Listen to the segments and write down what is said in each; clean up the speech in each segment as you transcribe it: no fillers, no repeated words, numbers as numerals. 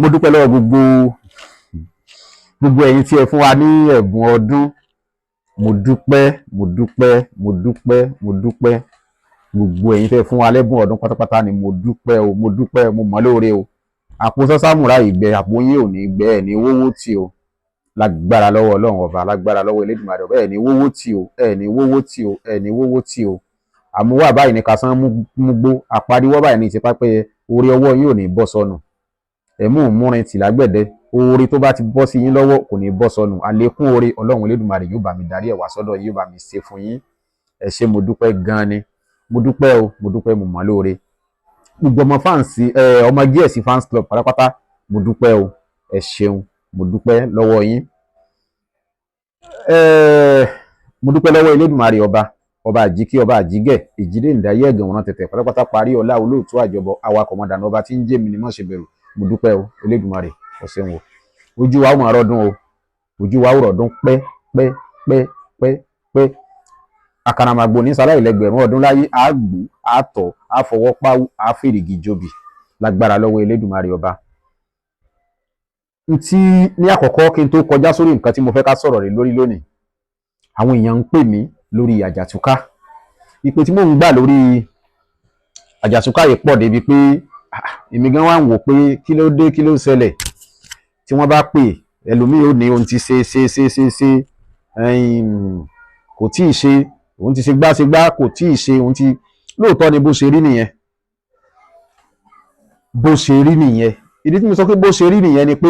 Mo dúpẹ́ lọ́wọ́ gbogbo ẹ̀yin tí ẹ fún wa ní ẹ̀bùn ọdún. Mo dúpẹ́ gbogbo ẹ̀yin tẹ́ fún wa lẹ́bùn ọdún pátápátá ni mo dúpẹ́ o, mo mọ̀ lóore o. Àpò sọ́sámùrà ìgbẹ́, àpò yín ò ní gbẹ, ẹ̀ ní wówó tì o, lágbára lọ́wọ́ Ọlọ́run ọba, lágbára lọ́wọ́ Elédùmarè ọba, ẹ̀ ní wówó tì o. Àmúwà báyìí ní kasán mú gbó, àpariwọ́ báyìí ní ti pápẹ́, orí ọwọ́ yín ò ní bọ́ sọnù. Ẹ̀mú múrin tì lágbẹ̀dẹ, oore tó bá ti bọ́ sí yín lọ́wọ́ kò ní bọ́ sọnù. Àlékún oore Ọlọ́run Elédùmarè yóò bá mi darí ẹ̀ wá sọ́dọ̀ yín, yóò bá mi ṣe fún yín. Ẹ ṣé mo dúpẹ́ gan ni, mo dúpẹ́ mo mọ̀ lóore. Gbogbo ọmọ fáǹsì ọmọ GS fans club pátápátá mo dúpẹ́ o, ẹ ṣeun, mo dúpẹ́ lọ́wọ́ yín. Mo dúpẹ́ lọ́wọ́ Elédùmarè ọba àjíkí, ọba àjígẹ̀, ìjídé ìdáyé ẹ̀gàn wọn tẹ̀tẹ̀ pátápátá parí ọlá olóòtú àjọbọ awakọ̀ mọ̀dànù ọba tí ń jẹ́ mi ni mọ̀ ṣe bẹ̀rù. Mo dúpẹ́ o Elédùmarè, ó ṣeun o. Ojú wa ó máa rọ́dún o, ojú wa ó rọ́dún pẹ́. Àkàràmàgbò ní sáláì lẹ́gbẹ̀rún ọdún láyé, àgbò àtọ̀ àfọwọ́páwú àfèrègì jòbì lágbára lọ́wọ́ Elédùmarè ọba. Ní àkọ́kọ́ kí n tó kọjá sórí nǹkan tí mo fẹ́ ká sọ̀rọ̀ rẹ̀ lórí lónìí, àwọn èèyàn ń pè mí lórí àjàtúká. Ìpè tí mò ń gbà lórí àjàtúká yìí pọ̀ débi pé èmi gan wá ń wò pé kí ló dé, kí ló ṣẹlẹ̀. Tí wọ́n bá pè, ẹlòmíì ò ní ohun ti ṣe kò tí ì ṣe, òun ti ṣe gbá kò tí ì ṣe, òun ti lóòótọ́ ni bó ṣe rí nìyẹn. Ìdí tí mo sọ pé bó ṣe rí nìyẹn ni pé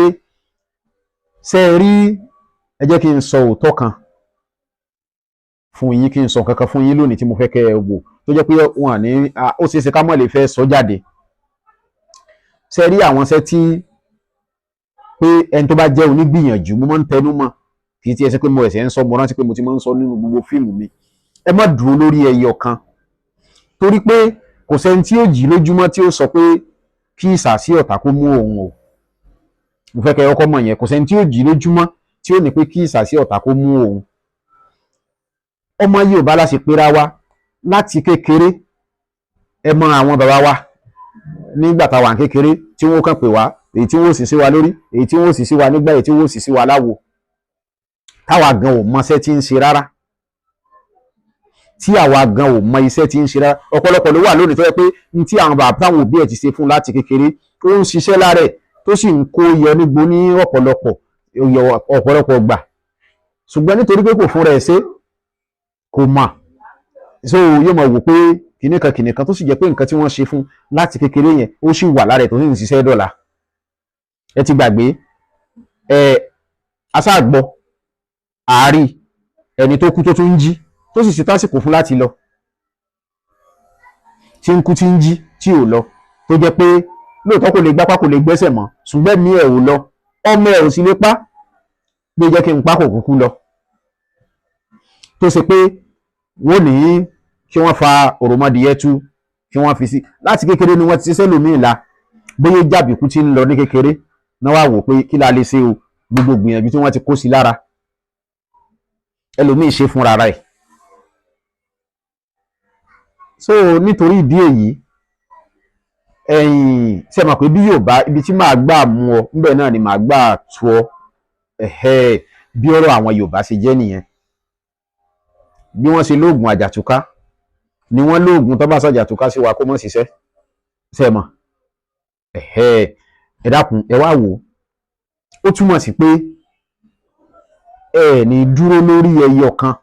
ṣé ẹ rí, ẹ jẹ́ kí n sọ òótọ́ kan fún yín, kí n sọ kankan fún yín lónìí tí mo fẹ́ kẹ́ ẹ wò tó jẹ́ pé wọn ní ó ṣeé ṣe ká mọ̀ lè fẹ́ sọ jáde. Ṣé ẹ rí àwọn iṣẹ́ tí pé ẹni tó bá jẹ́ onígbìyànjú, mo máa ń tẹnu mọ́, kì í ti ẹ ṣe pé mo ẹ̀sẹ̀ ń sọ, mo rántí pé mo ti máa ń sọ nínú gbogbo fíìmù mi. Ẹ má dúró lórí ẹyọ kan, torí pé kò sẹ́ni tí ó jí lójúmọ́ tí ó sọ pé kí ìsàsí ọ̀tá kó mú òun o. Mo fẹ́ kẹ́ ẹ kọ́kọ́ mọ̀ yẹn, kò sẹ́ni tí ó jí lójúmọ́ tí ó ní pé kí ìsàsí ọ̀tá kó mú òun. Ọmọ Yorùbá la ṣe pera wa láti kékeré. Ẹ mọ àwọn bàbá wa nígbà tá a wà ní kékeré tí wọ́n kàn pè wá, èyí tí wọ́n sì sí wa lórí, èyí tí wọ́n sì sí wa nígbà, èyí tí wọ́n sì sí wa láwo. Táwa gan ò mọ iṣẹ́ tí ń ṣe rárá. Ọ̀pọ̀lọpọ̀ ló wà lónìí tó yẹ pé ní tí àwọn bàbá táwọn òbí ẹ̀ ti ṣe fún láti kékeré ó ń ṣiṣẹ́ lára ẹ̀ tó sì ń kó yọ nígbó ní ọ̀pọ̀lọpọ̀ gbà. Ṣùgbọ́n nítorí pé kò fúnra ẹ̀ ṣe, kò mọ̀, so yóò mọ̀ wò pé kìnìkan tó sì jẹ́ pé nǹkan tí wọ́n ṣe fún láti kékeré yẹn ó sì wà lára ẹ̀ tó sì ń ṣiṣẹ́ dọ̀la. Ẹ ti gbàgbé aṣáàgbọ́ àárí ẹni tó kú tó tún ń jí tó sì ṣe tásìkò fún láti lọ, tí ń kú tí ń jí tí ò lọ, tó jẹ́ pé lóòótọ́ kò lè gbápá kò lè gbẹ́sẹ̀ mọ́, ṣùgbọ́n ẹ̀mí ẹ̀ ò lọ, ọmọ ẹ̀ ò sì lè pa pé jẹ́ kí n pa kò kúkú lọ. Tó ṣe pé wọ́n ní kí wọ́n fa òròmọdìyẹ tú kí wọ́n fi sí, láti kékeré ni wọ́n ti ṣiṣẹ́ lòmíì la, bóyá jàbìkú ti ń lọ ní kékeré náà wá wò pé kí la lè ṣe o, gbogbo gbìyànjú tí wọ́n ti kó sí lára ẹlòmíì ṣe fúnra rẹ̀. So nítorí ìdí èyí, ṣe mọ̀ pé bí Yorùbá, ibi tí màá gbà mú ọ níbẹ̀ náà ni màá gbà tú ọ. Bí ọ̀rọ̀ àwọn Yorùbá ṣe jẹ́ nìyẹn. Bí wọ́n ṣe lóògùn àjàtúká ni wọ́n lóògùn tó bá ṣàjàtúká sí wa kó mọ̀ ṣiṣẹ́. Ṣe mọ̀, ẹ dákun ẹ wá wò ó túmọ̀ sí pé ẹ ní dúró lórí ẹyọ kan.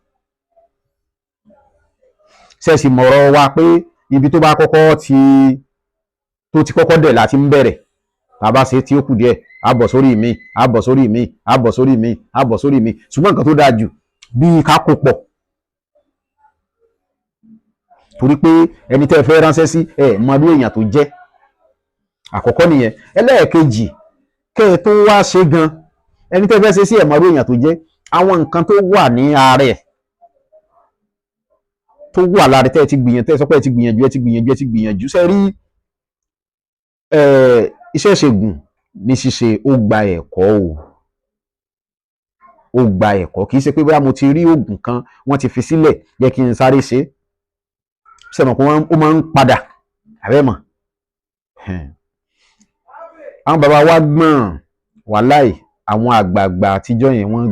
Ṣe sì mọ̀rọ̀ wa pé ibi tó bá kọ́kọ́ tó ti kọ́kọ́ dẹ̀ láti ń bẹ̀rẹ̀, tàbá ṣe tí ó kù díẹ̀ àbọ̀ sórí mi, àbọ̀ sórí mi, àbọ̀ sórí mi, àbọ̀ sórí mi. Ṣùgbọ́n nǹkan tó dáa jù bí ká kó pọ̀, torí pé ẹni tẹ́ fẹ́ ránṣẹ́ sí mọ bí èèyàn tó jẹ́. Àkọ́kọ́ nìyẹn. Ẹlẹ́ẹ̀kejì, kẹ́ ẹ tó wá ṣe gan, ẹni tẹ́ fẹ́ ṣe sí mọ bí èèyàn tó jẹ́, àwọn nǹkan tó wà ní ara ẹ̀ tó wà lára tẹ́ ti gbìyànjú, tẹ́ sọ pé ẹ ti gbìyànjú. Ṣe rí iṣẹ́ ìṣègùn ní ṣíṣe ó gba ẹ̀kọ́ o. Ó gba ẹ̀kọ́, kì í ṣe pé bóyá mo ti rí oògùn kan wọ́n ti fi sílẹ̀ jẹ́ kí n sáré ṣe. Ṣe mọ̀ pé ó máa ń padà, àbẹ́ mọ̀. àwọn bàbá wa gbọ́n wàláì, àwọn àgbààgbà àtijọ́ yẹn wọ́n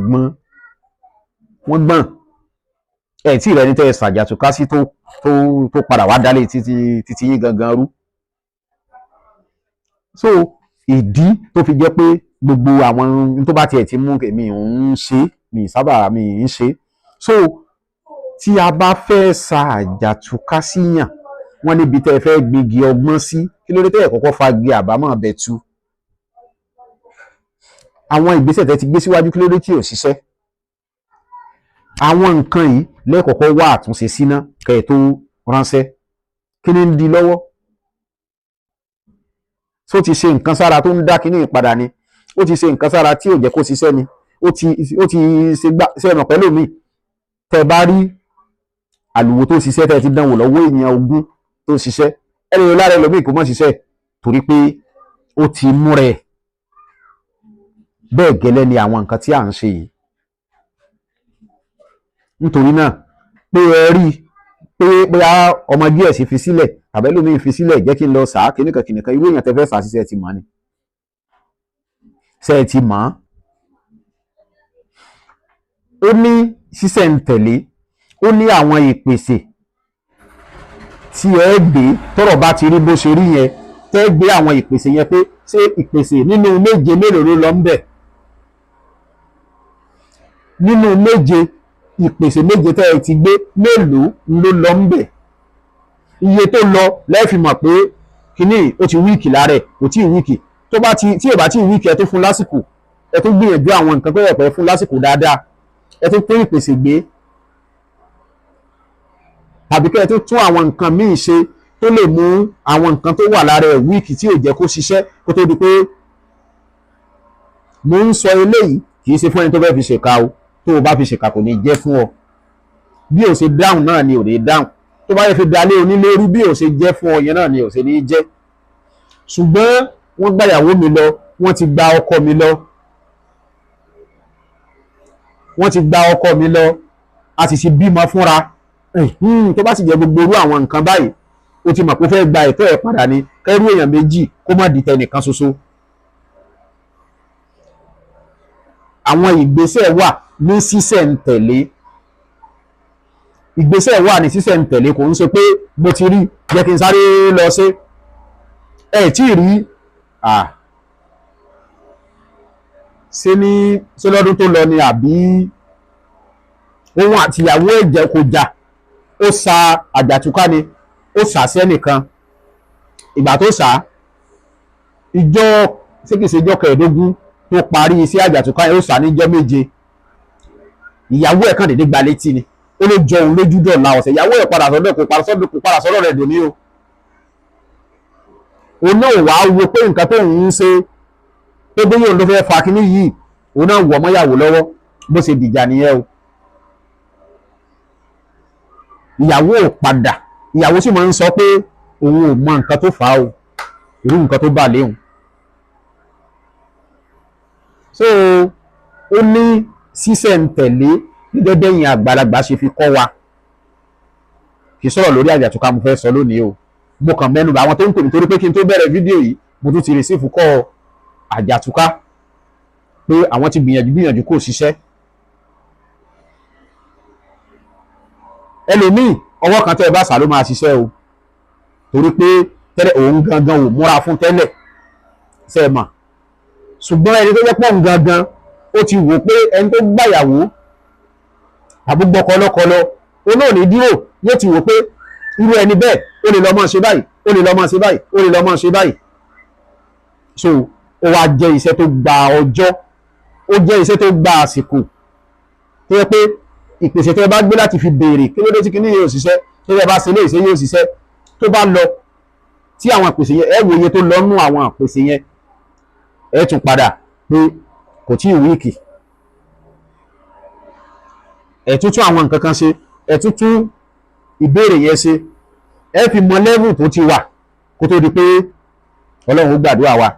gbọ́n ẹ̀ tí ìrẹ́ni tẹ́ ẹ ṣàjàtúká sí tó padà wá dálé títí yín gangan rú. So ìdí tó fi jẹ́ pé gbogbo àwọn tó bá tiẹ̀ ti mú mi ń ṣe mi sábà mi ń ṣe. So tí a bá fẹ́ ṣàjàtúká síyàn wọ́n níbi tẹ́ ẹ fẹ́ gbégi ọgbọ́n sí, kí ló dé tẹ́ ẹ kọ́kọ́ fagi àbámọ̀ bẹ̀ tu. Àwọn ìgbésẹ̀ tẹ́ ti gbé síwájú, kí ló dé tí ò ṣiṣẹ́. Àwọn nǹkan yìí lẹ́ẹ̀kọ́kọ́ wá àtúnṣe síná kẹ́ ẹ tó ránṣẹ́. Kí ni ń di lọ́wọ́? Tó ti ṣe nǹkan sára tó ń dá kíní ìpadà ni, ó ti ṣe nǹkan sára tí ò jẹ́ kó ṣiṣẹ́ ni, ó ti ṣe ẹ̀mọ̀ pẹ̀lú mi. Tẹ́ bá rí àlùwò tó ṣiṣẹ́ tẹ́ ti dánwò lọ́wọ́ èèyàn 20 tó ṣiṣẹ́, ẹni lára ẹlòmíì kò mọ̀ ṣiṣẹ́ torí pé ó ti mú rẹ̀. Bẹ́ẹ̀ gẹ́lẹ́ ni àwọn nǹkan tí à ń ṣe yìí. Nítorí náà pé ẹ rí pé bóyá ọmọ díẹ̀ sì fi sílẹ̀ tàbí ẹlòmíì fi sílẹ̀ jẹ́ kí n lọ sàá kìnìkan irú èèyàn tẹ́ fẹ́ sàá sí ṣe ti mọ̀ ni. Ṣe ti mọ̀. Ó ní sísẹ̀ǹtẹ̀lé, ó ní àwọn ìpèsè tí ẹ gbé tọ́rọ̀ bá ti rí bó ṣe rí yẹn, tẹ́ gbé àwọn ìpèsè yẹn pé ṣé ìpèsè nínú 7 mélòó ló lọ ń bẹ̀. Nínú 7 ìpèsè 7 tẹ́ ẹ ti gbé mélòó ló lọ ń bẹ̀. Iye tó lọ lẹ́ẹ̀fi mọ̀ pé kíní ó ti wíìkì lára ẹ̀, kò tí ì wíìkì. Tí ò bá tí ì wíìkì ẹ tó fún lásìkò, ẹ tó gbìyànjú àwọn nǹkan pẹ́ẹ́pẹ́ fún lásìkò dáadáa, ẹ tó pín ìpèsè gbé. Tàbí kẹ́ ẹ tó tún àwọn nǹkan míì ṣe tó lè mú àwọn nǹkan tó wà lára ẹ̀ wíìkì tí ò jẹ́ kó ṣiṣẹ́ kó tó di pé mo ń sọ eléyìí kì í ṣe fún ẹni tó fẹ́ fi ṣèkà o. Tó o bá fi ṣèkà kò ní jẹ́ fún ọ. Bí o ṣe dáhùn náà ni ò ní dáhùn. Tó bá yẹ fi dalé onílérú bí o ṣe jẹ́ fún ọ yẹn náà ni ò ṣe ní jẹ́. Ṣùgbọ́n wọ́n gba ìyàwó mi lọ, wọ́n ti gba ọkọ mi lọ. Wọ́n ti gba ọkọ mi lọ, a sì ti bímọ fúnra. Tó bá sì jẹ́ gbogbo irú àwọn nǹkan báyìí, o ti mọ̀ pé ó fẹ́ gba ẹ̀tọ́ ẹ̀ padà ni, kẹ́rù èèyàn méjì kó má di tẹnìkan ṣoṣo. Àwọn ìgbésẹ̀ wà ní sísẹ̀ǹtẹ̀lé. Ìgbésẹ̀ wà ní sísẹ̀ǹtẹ̀lé, kò ń ṣe pé mo ti rí jẹ́ kí n sáré lọ ṣe. Ẹ tí ì rí ṣé lọ́dún tó lọ ni àbí òun àti ìyàwó ẹ̀jẹ̀ kò jà, ó sa àjàtúká ni, ó sà sẹ́nìkan. Ìgbà tó sà ṣé kìí ṣe ìjọ́ 15 tó parí iṣẹ́ àjàtúká yẹn, ó sà ní ìjọ́ 7. Ìyàwó ẹ̀ kàn dédé gba létí ni, ó ló jọ òun lójú dọ̀la ọ̀sẹ̀. Ìyàwó ẹ̀ padà sọ́dọ̀ kò padà sọ́dọ̀ rẹ̀ dòní o. Òun náà wàá wo pé nǹkan tó ń ṣe pé bóyá òun ló fẹ́ fa kíní yìí, òun náà wọ̀ mọ́yàwó lọ́wọ́ bó ṣe dìjà nìyẹn o. Ìyàwó ò padà, ìyàwó sì máa ń sọ pé òun ò mọ nǹkan tó fà á o, irú nǹkan tó bà léhùn. So ó ní sísẹ̀ǹtẹ̀lé gẹ́gẹ́ bẹ́yìn àgbàlagbà ṣe fi kọ́ wa. Kì í sọ̀rọ̀ lórí àjàtúká mo fẹ́ sọ lónìí o. Mo kàn mẹ́nu bà àwọn tó ń pè mí torí pé kí n tó bẹ̀rẹ̀ fídíò yìí mo tún ti rìsífù kọ́ àjàtúká pé àwọn ti gbìyànjú kò ṣiṣẹ́. Ẹlòmíì ọwọ́ kan tẹ́ ẹ bá sà ló máa ṣiṣẹ́ o, torí pé tẹ́lẹ̀ òun gangan ò múra fún tẹ́lẹ̀ ṣe é mà. Ṣùgbọ́n ẹni tó jẹ́ pọ̀ gangan ó ti wò pé ẹni tó gbàyàwó àbí gbọ́ kọlọ́kọlọ olóòní dúró yóò ti wò pé irú ẹni bẹ́ẹ̀ ó lè lọ máa ṣe báyìí, ó lè lọ máa ṣe báyìí, ó lè lọ máa ṣe báyìí. So ó wá jẹ́ iṣẹ́ tó gba ọjọ́, ó jẹ́ iṣẹ́ tó gba àsìkò, tó yẹ pé ìpèsè tó bá gbé láti fi béèrè kí ló dé tí kíní yóò ṣiṣẹ́, tó yẹ bá ṣe lé ìṣe yóò ṣiṣẹ́, tó bá lọ tí àwọn ìpèsè yẹn ẹ wo iye tó lọ nú àwọn ìpèsè yẹn, ẹ tún padà pé kò tí ì wíìkì. Ẹ tún tún àwọn nǹkan kan ṣe, ẹ tún tún ìbéèrè yẹn ṣe, ẹ fi mọ lẹ́vù tó ti wà kó tó di pé Ọlọ́run ó gbàdúrà wa.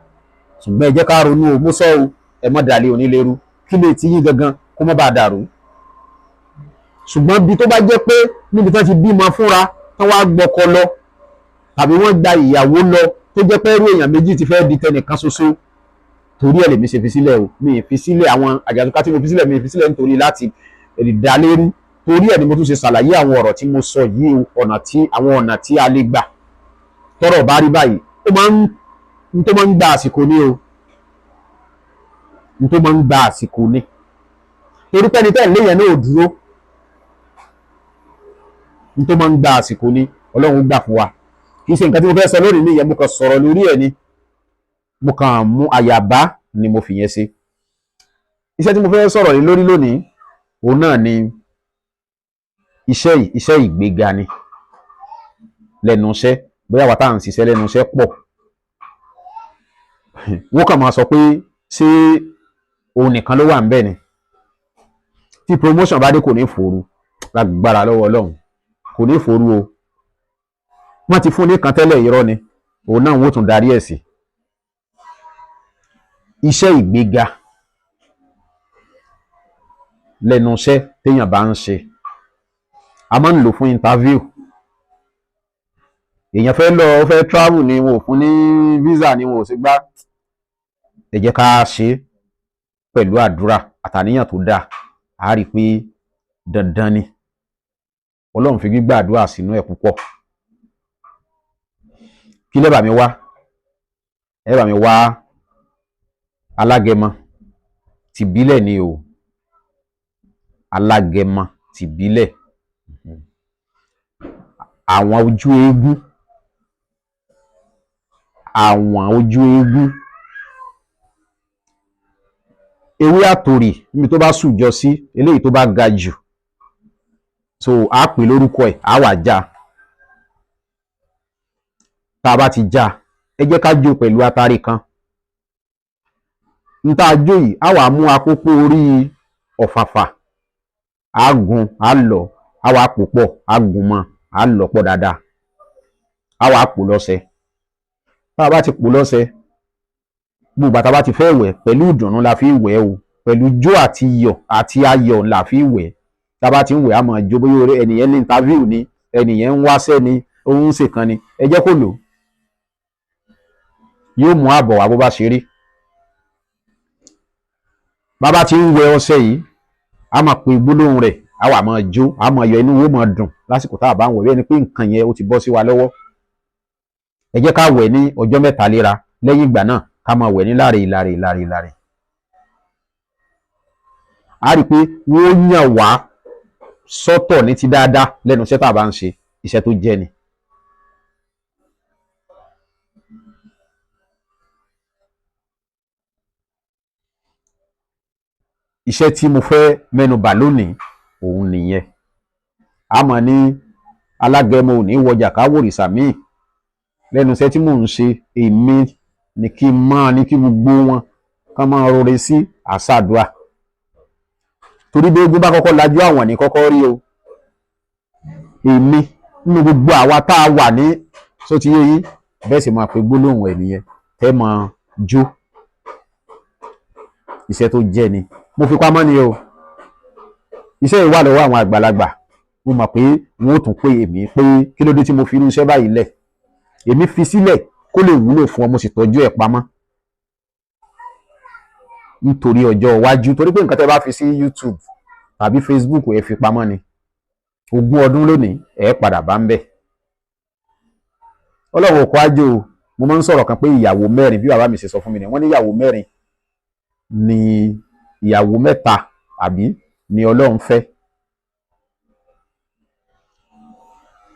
Ṣùgbọ́n ẹ jẹ́ ká ronú o, mo sọ o, ẹ mọ́ dalẹ̀ onílérú kí lè ti yín gangan kó má bàa dàrú. Ṣùgbọ́n bí tó bá jẹ́ pé níbi tán ti bímọ fúnra tán wá gbọ́kọ lọ tàbí wọ́n gba ìyàwó lọ tó jẹ́ pé irú èèyàn méjì ti fẹ́ di tẹnìkan ṣoṣo, torí ẹ̀ lèmi ṣe fi sílẹ̀ o, mi ì fi sílẹ̀ àwọn àjàtúká tí mo fi sílẹ̀, mi ì fi sílẹ̀ nítorí láti dá lérí. Torí ẹ̀ ni mo tún ṣe ṣàlàyé àwọn ọ̀rọ̀ tí mo sọ yìí, àwọn ọ̀nà tí a lè gbà tọ́rọ̀ bá rí báyìí. Ó máa ń tó máa ń gba àsìkò ní o, ń tó máa ń gba àsìkò ní, torí pé ẹni tẹ́ ń lé yẹn náà ò dúró, ń tó máa ń gba àsìkò ní. Ọlọ́run gbà fún wa. Kì í ṣe nǹkan tí mo fẹ́ sọ lónìí nìyẹn, mo kàn sọ̀rọ̀ lórí ẹ̀ ni, mo kàn mú àyàbá ni mo fi yẹn ṣe. Iṣẹ́ tí mo fẹ́ sọ̀rọ̀ lé lórí lónìí òun náà ni iṣẹ́ ìgbéga ni lẹ́nu iṣẹ́. Bóyá wa tá à ń ṣiṣẹ́ lẹ́nu iṣẹ́ pọ̀, wọ́n kàn máa sọ pé ṣé òun nìkan ló wà ń bẹ̀ ni, tí promotion bá dé kò ní fòru, lágbára lọ́wọ́ Ọlọ́run kò ní fòru o. Wọ́n ti fún ní kan tẹ́lẹ̀, irọ́ ni, òun náà wọ́n tún darí ẹ̀ sí. Iṣẹ́ ìgbéga lẹ́nu iṣẹ́ téèyàn bá ń ṣe, a máa ń lò fún interview. Èèyàn fẹ́ lọ, ó fẹ́ travel ni, wọn ò fún ní visa ni, wọn ò sì gbà. Ẹ jẹ́ ká ṣe pẹ̀lú àdúrà àtàníyàn tó dáa, a rí i pé dandan ni. Ọlọ́run fi gbígbà àdúrà sínú ẹ̀ púpọ̀. Kí lẹ́ bá mi wá? Ẹ bá mi wá Alágẹmọ tìbílẹ̀ ni o, Alágẹmọ tìbílẹ̀. Àwọn ojú eégún, àwọn ojú eégún, ewé àtòrì níbi tó bá sùjọ sí, eléyìí tó bá ga jù, so a pè lórúkọ ẹ̀, a wà já. Tá a bá ti já, ẹ jẹ́ ká jó pẹ̀lú atare kan. N tá a jó yìí, a wà mú akópó orí ọ̀fàfà, a gún, a lọ̀, a wà pò pọ̀, a gún mọ́, a lọ̀ pọ̀ dáadáa, a wà pò lọ́ṣẹ. Tá a bá ti pò lọ́ṣẹ, gbogbo bàtà bá ti fẹ́ wẹ̀, pẹ̀lú ìdùnnú la fi wẹ̀ o, pẹ̀lú jó àti iyọ̀ àti ayọ̀ la fi wẹ̀. Tá a bá ti ń wẹ̀, a máa jó, bóyá ẹnìyẹn ní interview ni, ẹnìyẹn ń wáṣẹ́ ni, ó ń ṣèkan ni, ẹ jẹ́ kó lò, yóò mú àbọ̀ wá bó bá ṣe rí. Bàbá ti ń wẹ ọṣẹ yìí, a máa pe gbólóhùn rẹ̀, a wà máa jó, a máa yọ, inú wo máa dùn lásìkò tá a bá ń wẹ̀, bí ẹni pé nǹkan yẹn ó ti bọ́ sí wa lọ́wọ́. Ẹ jẹ́ ká wẹ̀ ní ọjọ́ mẹ́ta léra, lẹ́yìn ìgbà náà ká máa wẹ̀ ní láre. A rí i pé wọ́n yàn wá sọ́tọ̀ ní ti dáadáa lẹ́nu iṣẹ́ tá a bá ń ṣe, iṣẹ́ tó jẹ́ ni. Iṣẹ́ tí mo fẹ́ mẹ́nu bà lónìí òun nìyẹn. A mọ̀ ní Alágẹmọ ò ní wọjà ká wòrìṣà míì. Lẹ́nu iṣẹ́ tí mò ń ṣe, èmi ni kí n máa ní kí gbogbo wọn kán máa rore sí àṣàdúà. Torí bí eégún bá kọ́kọ́ lajú, àwọn ní kọ́kọ́ rí o. Èmi nínú gbogbo àwa tá a wà ní sóti yé yín, bẹ́ẹ̀ sì máa pe gbólóhùn ẹ̀ nìyẹn, tẹ́ máa jó. Iṣẹ́ tó jẹ́ ni. Mo fi pamọ́ ni o. Iṣẹ́ yìí wà lọ́wọ́ àwọn àgbàlagbà. Mo mọ̀ pé wọ́n ó tún pè èmi pé kí ló dé tí mo fi irú iṣẹ́ báyìí lẹ̀. Èmi fi sílẹ̀ kó lè wúlò fún ọ, mo sì tọ́jú ẹ̀ pamọ́ nítorí ọjọ́ iwájú. Torí pé nǹkan tẹ́ bá fi sí YouTube tàbí Facebook, ẹ fi pamọ́ ni. 20 ọdún lónìí, ẹ padà bá ń bẹ̀. Ọlọ́run ò kọ́ ájò o. Mo máa ń sọ̀rọ̀ kan pé ìyàwó 4, bí bàbá mi ṣe sọ fún mi ni, wọ́n ní ìyàwó 4 ni ìyàwó 3 àbí ni Ọlọ́run fẹ́.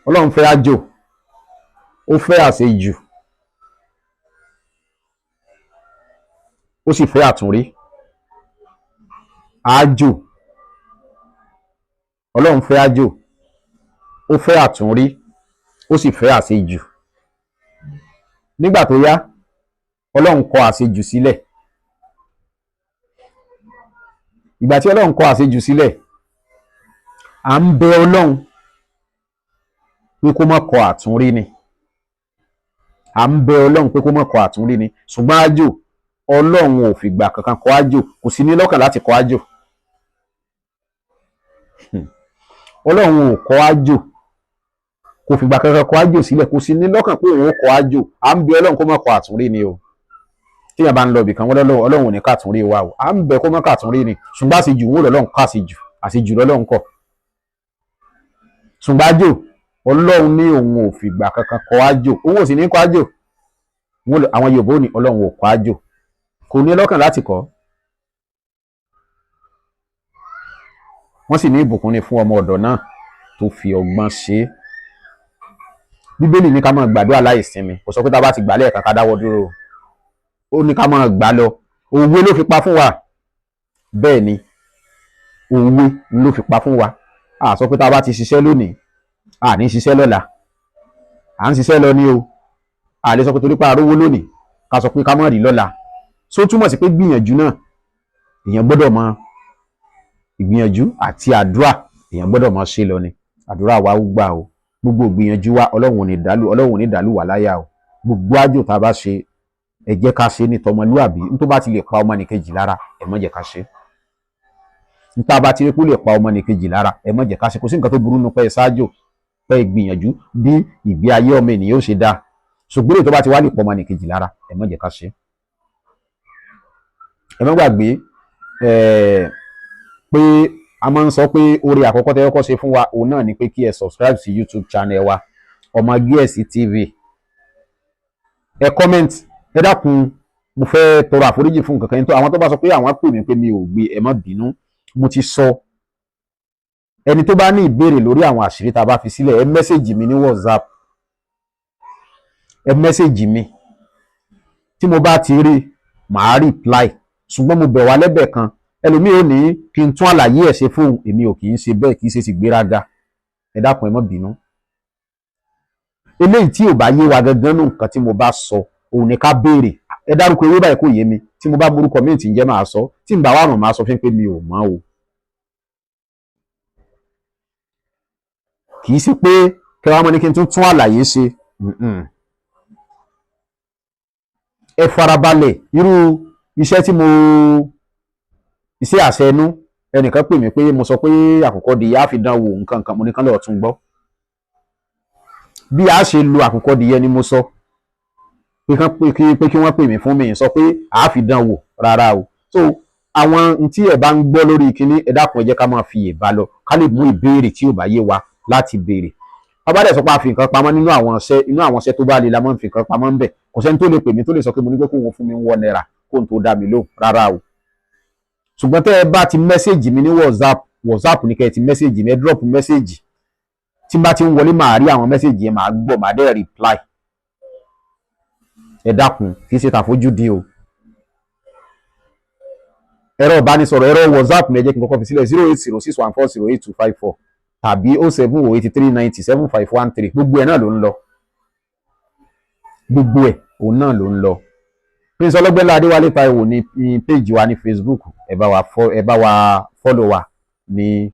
Ọlọ́run fẹ́ ájò, ó fẹ́ àṣejù, ó sì fẹ́ àtúnrí. Ájò, Ọlọ́run fẹ́ ájò, ó fẹ́ àtúnrí, ó sì fẹ́ àṣejù. Nígbà tó yá, Ọlọ́run kọ àṣejù sílẹ̀. Ìgbà tí Ọlọ́run kọ àṣejù sílẹ̀, à ń bẹ Ọlọ́run pé kó má kọ àtúnrí ni. À ń bẹ Ọlọ́run pé kó má kọ àtúnrí ni. Ṣùgbọ́n ájò, Ọlọ́run ò fìgbà kankan kọ ájò, kò sí ní lọ́kàn láti kọ ájò. Ọlọ́run ò kọ ájò, kò fìgbà kankan kọ ájò sílẹ̀, kò sí ní lọ́kàn pé òun ó kọ ájò. À ń bẹ Ọlọ́run kó má kọ àtúnrí ni o. téèyàn bá ń lọ ibì kan wọ́n lọ́wọ́ Ọlọ́run ò ní kàtúnrí wa o à ń bẹ kó mọ́ kàtúnrí ni ṣùgbọ́n àṣejù wọn lọ́lọ́run kọ́ àṣejù lọ́lọ́run kọ́ ṣùgbọ́n àjò Ọlọ́run ní òun ò fìgbà kankan kọ́ àjò òun ò sì ní kọ́ àjò àwọn Yorùbá ò ní Ọlọ́run ò kọ́ àjò kò ní lọ́kàn láti kọ́ wọ́n sì ní ìbùkún ni fún ọmọ ọ̀dọ̀ náà tó fi ọgbọ́n ṣe é Bíbélì ní ká máa gbàdúrà láì sinmi kò sọ pé tá a bá ti gbà lẹ́ẹ̀kan ká dáwọ́ dúró ó ní ká máa gbà lọ òwe ló fi pa fún wa bẹ́ẹ̀ ni òwe ló fi pa fún wa a sọ pé tá a bá ti ṣiṣẹ́ lónìí a ní ṣiṣẹ́ lọ́la à ń ṣiṣẹ́ lọ ní o a lè sọ pé torí pa arówó lónìí ká sọ pé ká má rí lọ́la so túmọ̀ sí pé gbìyànjú náà èèyàn gbọ́dọ̀ mọ ìgbìyànjú àti àdúrà èèyàn gbọ́dọ̀ mọ ṣe lọ ni àdúrà wa ó gbà o gbogbo ìgbìyànjú wa Ọlọ́run ò ní dàlú wà láyà o gbogbo àjò tá a bá ṣe ẹ jẹ́ ká ṣe ní tọmọlúàbí n tó bá ti lè pa ọmọnìkejì lára ẹ má jẹ́ ká ṣe n tá a bá ti rí kó lè pa ọmọnìkejì lára ẹ má jẹ́ ká ṣe kò sí nǹkan tó burú nu pé ṣáájò pé ìgbìyànjú bí ìgbé ayé ọmọ ènìyàn ó ṣe dáa ṣùgbọ́n èyí tó bá ti wá lè pa ọmọnìkejì lára ẹ má jẹ́ ká ṣe ẹ má gbàgbé pé a máa ń sọ pé oore àkọ́kọ́ tẹ́ kọ́kọ́ ṣe fún wa òun náà ni pé kí ẹ subscribe sí YouTube channel wa Ọmọ Gíẹ̀sì TV ẹ comment ẹ dákun mo fẹ́ tọrọ àforíjì fún nǹkan kan tó àwọn tó bá sọ pé àwọn pè mí pé mi ò gbé ẹ má bínú mo ti sọ ẹni tó bá ní ìbéèrè lórí àwọn àṣírí tá a bá fi sílẹ̀ ẹ mẹ́sẹ̀jì mi ní WhatsApp ẹ mẹ́sẹ̀jì mi tí mo bá ti rí màá reply ṣùgbọ́n mo bẹ̀ wá lẹ́bẹ̀ kan ẹlòmíì ò ní kí n tún àlàyé ẹ̀ ṣe fóun èmi ò kì í ṣe bẹ́ẹ̀ kì í ṣe sì gbéraga ẹ dákun ẹ má bínú eléyìí tí ò bá yé wa gangan nù nǹkan tí mo bá sọ òun ni ká béèrè ẹ dárúkọ ewé báyìí kò yé mi tí mo bá morúkọ míì tí ń jẹ́ máa sọ tí n bá wà mọ̀ máa sọ fún pé mi ò mọ̀ o kì í ṣe pé kẹwàá mọ́ ní kí n tún àlàyé ṣe ẹ farabalẹ̀ irú iṣẹ́ tí iṣẹ́ àṣẹnú ẹnìkan pè mí pé mo sọ pé àkùkọ dìyẹ á fi dán wò nǹkan kan mo ní kán lọ́ọ́ tún gbọ́ bí a ṣe lo àkùkọ dìyẹ ni mo sọ pé kí wọ́n pè mí fún mi sọ pé a fi dán wò rárá o so àwọn tí ẹ bá ń gbọ́ lórí kinní ẹ dákun ẹ jẹ́ ká máa fi èbá lọ ká lè mú ìbéèrè tí ò bá yé wa láti béèrè abádẹ sọ pé a fi nǹkan pamọ́ nínú àwọn iṣẹ́ tó bá le la máa ń fi nǹkan pamọ́ ń bẹ̀ kò sẹ́ni tó lè pè mí tó lè sọ pé mo ní pé kó wọn fún mi £1 kó n tó dá mi lóhùn rárá o ṣùgbọ́n tẹ́ ẹ bá ti mẹ́sẹ̀jì mi ní WhatsApp ní kẹ́ ẹ ti mẹ́sẹ̀jì mi ẹ drop mẹ́sẹ̀jì tí n bá ti ń wọlé màá rí àwọn mẹ́sẹ̀jì yẹn màá gbọ́ màá dẹ́ reply ẹ dákun kì í ṣe tàfojúdi o ẹ̀rọ ìbánisọ̀rọ̀ ẹ̀rọ WhatsApp mi ẹ jẹ́ kí n kọ́kọ́ fi sílẹ̀ 08061408254 tàbí 07083907513 gbogbo ẹ̀ náà ló ń lọ gbogbo ẹ̀ òun náà ló ń lọ Prince Ọlọ́gbẹ́nlá Adéwálé Táíwò ní péjì wa ní Facebook ẹ bá wa follow wa ní